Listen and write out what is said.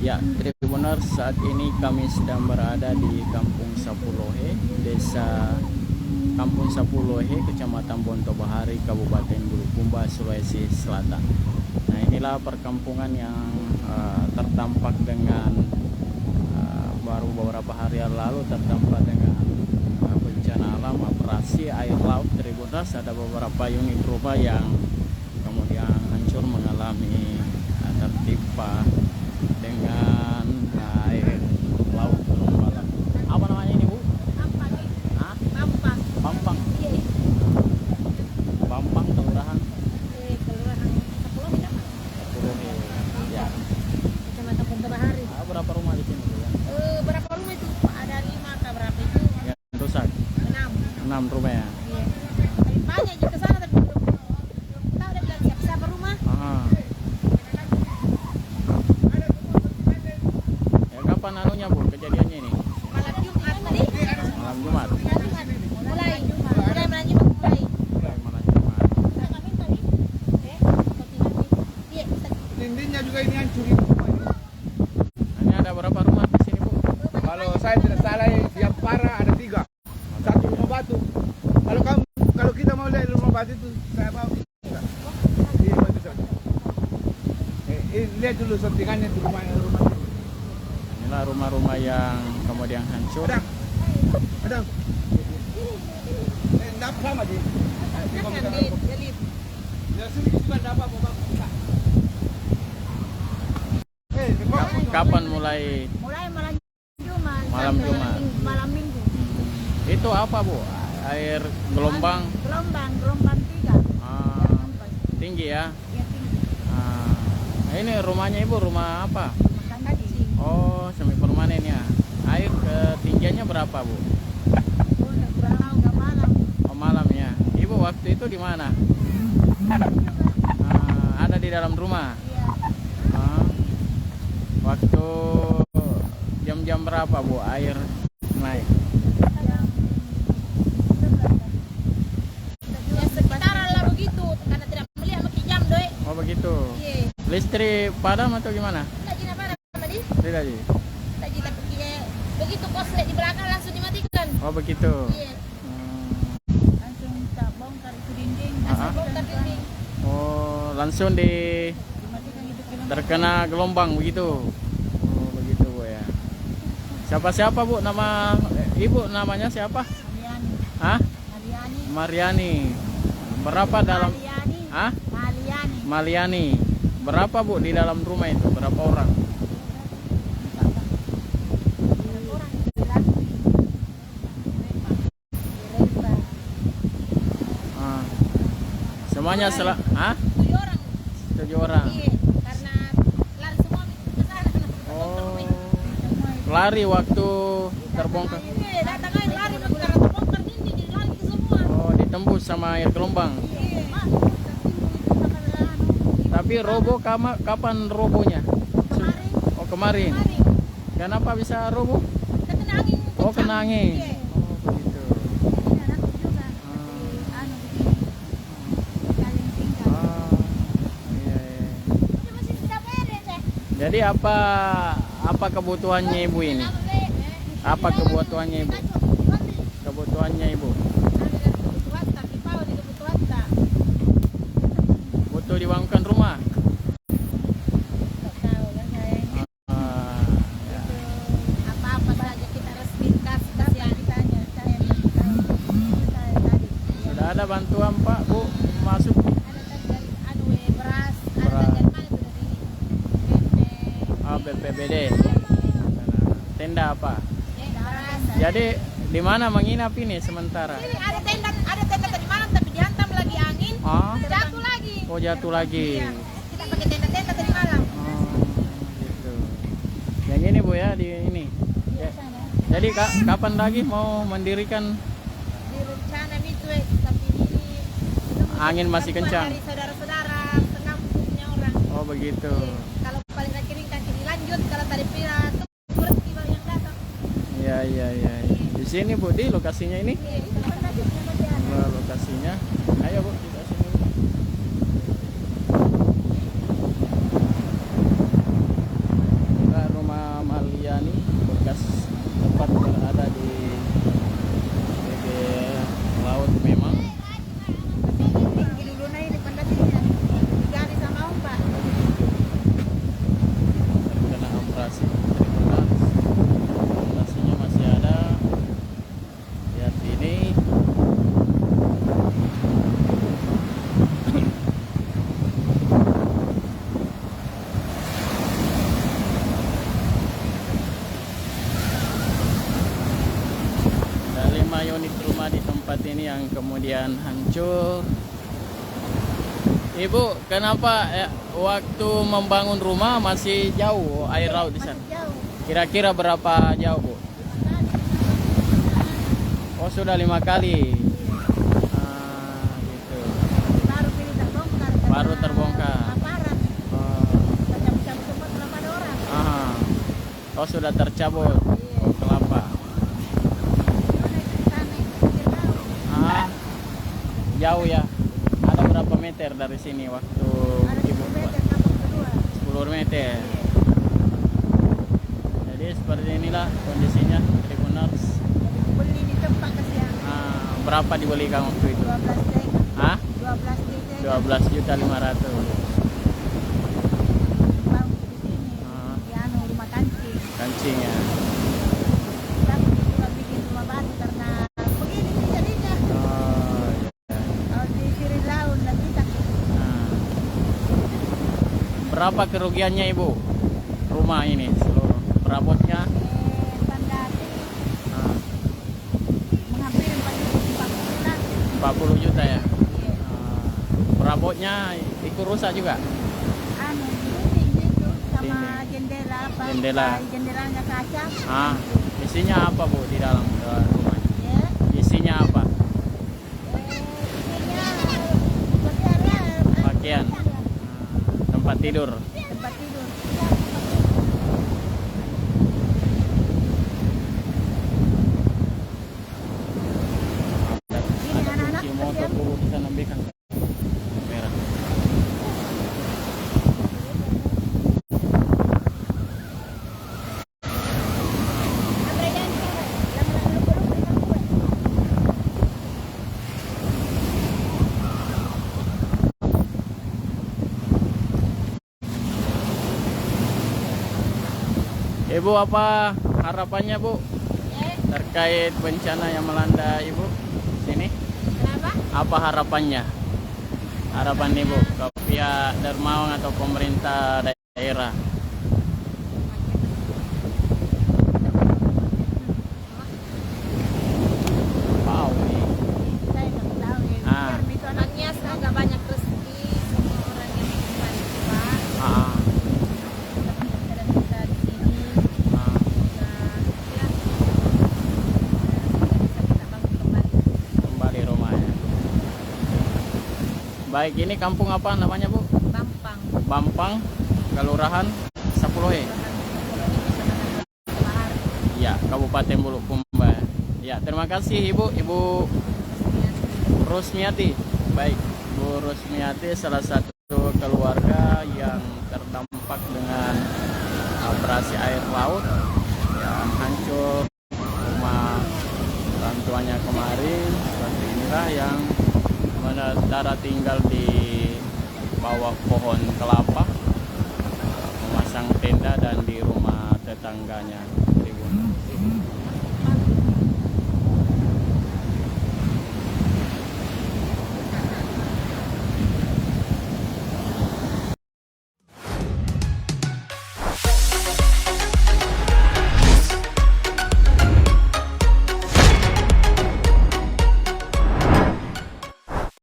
Ya, Tribuners, saat ini kami sedang berada di Kampung Sapulohe, Desa Kampung Sapulohe, Kecamatan Bonto Bahari, Kabupaten Bulukumba, Sulawesi Selatan. Nah, inilah perkampungan yang terdampak dengan baru beberapa hari yang lalu terdampak dengan bencana alam, operasi air laut. Tribuners, ada beberapa unit rumah yang kemudian hancur mengalami tertimpa dengan air laut gelombang. Apa namanya ini, Bu? Pampang. Hah? Pampang. Pampang. Iya. Pampang, kelurahan Kelurahan Sapulohe kan? Sapulohe. Ya. Kecamatan Bonto Bahari. Berapa rumah di sini, Bu, ya? Berapa rumah itu? Ada 5 atau berapa itu? Yang rusak 6. 6 rumah ya. Iya. Tapi banyak juga ke sana tapi belum tahu dia bilang siapa rumah. Ya, kapan anunya, Bu, kejadiannya ini? Malam Jumat tadi. Malam Jumat. Mulai malam Jumat mulai. Malam Jumat. Iya. Dindingnya juga ini hancur. Ini ada berapa rumah di sini, Bu? Kalau saya tidak salah yang parah ada 3. Satu rumah batu. Kalau kita mau lihat rumah batu itu saya mau. Iya batu saja. Lihat dulu settingannya di rumah. Inilah rumah-rumah yang kemudian hancur. Ada. Enggak sama di. Ya sini juga enggak apa-apa, Bang. Kapan mulai? Mulai malam Jumat. Malam sampai Jumat. Malam Minggu. Itu apa, Bu? Air gelombang Gelombang 3. tinggi ya. Ya tinggi. Ini rumahnya Ibu rumah apa? Makan tadi. Oh, semi permanen ya. Air ketinggiannya berapa, Bu? Enggak malam. Oh, malam ya. Ibu waktu itu di mana? Ada di dalam rumah. Iya. Waktu jam-jam berapa, Bu, air naik? Ya sekitaran lah begitu karena tidak melihat pakai jam doi. Oh, begitu. Iya. Listrik padam atau gimana? Tak jina apa tadi? Tidak, Ji. Tak jina pakai begitu koslet di belakang langsung dimatikan. Oh, begitu. Iya. Langsung tak bongkar itu dinding, Langsung bongkar dinding. Oh, langsung dimatikan itu terkena gelombang begitu. Oh, begitu, Bu ya. Siapa Bu nama Ibu namanya siapa? Mariani, Hah? Mariani, Mariani. Berapa dalam? Mariani, Hah? Mariani. Maliani. Berapa, Bu, di dalam rumah itu? Berapa orang? Orang bilang Repa. Semuanya Hah? 7 orang. 7 orang. Iya, karena lari semua ke sana. Oh, lari waktu terbongkar. Iya, datang aja lari karena terbongkar dinding jadi lari ke semua. Oh, ditembus sama air gelombang. Iya. Tapi roboh kapan robohnya? Kemarin. Oh, kemarin. Kenapa bisa roboh? Kena angin. Oh, kena angin. Iya. Oh, begitu. Ini anakku juga di anu begini. Kalian tinggal. Iya. Ini masih bisa beres ya. Jadi apa kebutuhannya Ibu ini? Apa kebutuhannya Ibu? Kebutuhannya Ibu? Butuh dibangunkan rumah. Ya. Apa-apa saja kita resmikan kasihan kitanya. Sudah ada bantuan, Pak, Bu, masuk? Ada dari beras, ada Beras. dari mana itu dari BPBD. Tenda apa? beras. Jadi di mana menginap ini sementara? Ini ada tenda tadi malam tapi dihantam lagi angin, jatuh lagi. Oh, jatuh lagi. Iya. Kita pakai tenda tadi malam. Gitu. Yang ini, Bu, ya, di ini. Ya. Jadi kapan lagi mau mendirikan? Di rencana itu tapi ini Angin masih kencang. dari saudara-saudara sekampungnya orang. Oh, begitu. Kalau paling kering kaki dilanjut kalau tadi pira terus baru yang datang. Iya. Di sini, Bu, di lokasinya ini. Iya, itu kan tadi yang masih ada. Lokasinya. Ayo, Bu, kita sini. Nah, memang. Tinggi dulu na ini pandasinya. Digali sama ombak. Terkena abrasi Tribunals. Fondasinya masih ada. Lihat ini. Ada 5 unit rumah di tempat ini yang kemudian hancur. Ibu, kenapa waktu membangun rumah masih jauh air laut di sana? Jauh. Kira-kira berapa jauh, Bu? Oh, sudah 5 kali. Gitu. Baru pilih terbongkar. Baru terbongkar. Aparat. Oh, Cabut-cabut semua belum ada orang. oh, sudah tercabut. Oh, kelapa. Gimana itu di sana itu pinggir laut. Jauh ya. Ada berapa meter dari sini waktu Ada Ibu 10 buat? meter kampung kedua. 10 meter. Jadi seperti inilah kondisinya Tribunals. Beli di tempat kasihan. Berapa dibeli kamu waktu itu? 12 dek. Hah? 12 dek. 12.500.000. Bangun di sini. Di anu rumah kancing. Kancingnya. Tapi juga bikin rumah batu karena begini sih jadinya. Oh, iya. Kalau di sini laut nggak bisa. Nah. Berapa kerugiannya Ibu? Rumah ini seluruh perabotnya? Tandati Nah, menghampiri 40 lah. 40 juta ya? Iya. Perabotnya ikut rusak juga? Anu dinding gitu sama Dinding. jendela apa? Jendela. Jendelanya kaca. Isinya apa Bu di dalam rumah? Ya. Isinya apa? Isinya pakaian lah. Pakaian. Tempat tidur. Tempat tidur. Ada anak-anak kunci motor kasihan. dulu bisa ambilkan merah. Ibu, apa harapannya Bu terkait bencana yang melanda Ibu sini? Kenapa? Apa harapannya? Harapan Ibu ke pihak dermawan atau pemerintah daerah? Wow, nih. Saya nggak tahu ya. Ah. Biar itu anaknya semoga banyak rezeki semua orang yang membantu Pak. Ah, Dan kita di sini. ah. Nah, bisa kita bangun kembali. Kembali rumahnya. Baik, ini kampung apa namanya Bu? Bampang. Bampang, Kelurahan Sapulohe. Ya, Kabupaten Bulukumba. Ya, terima kasih Ibu Rusmiati. Baik, Bu Rusmiati salah satu keluarga yang terdampak dengan abrasi air laut yang hancur rumah orang tuanya kemarin. Seperti inilah yang sementara tinggal di bawah pohon kelapa, memasang tenda dan di rumah tetangganya.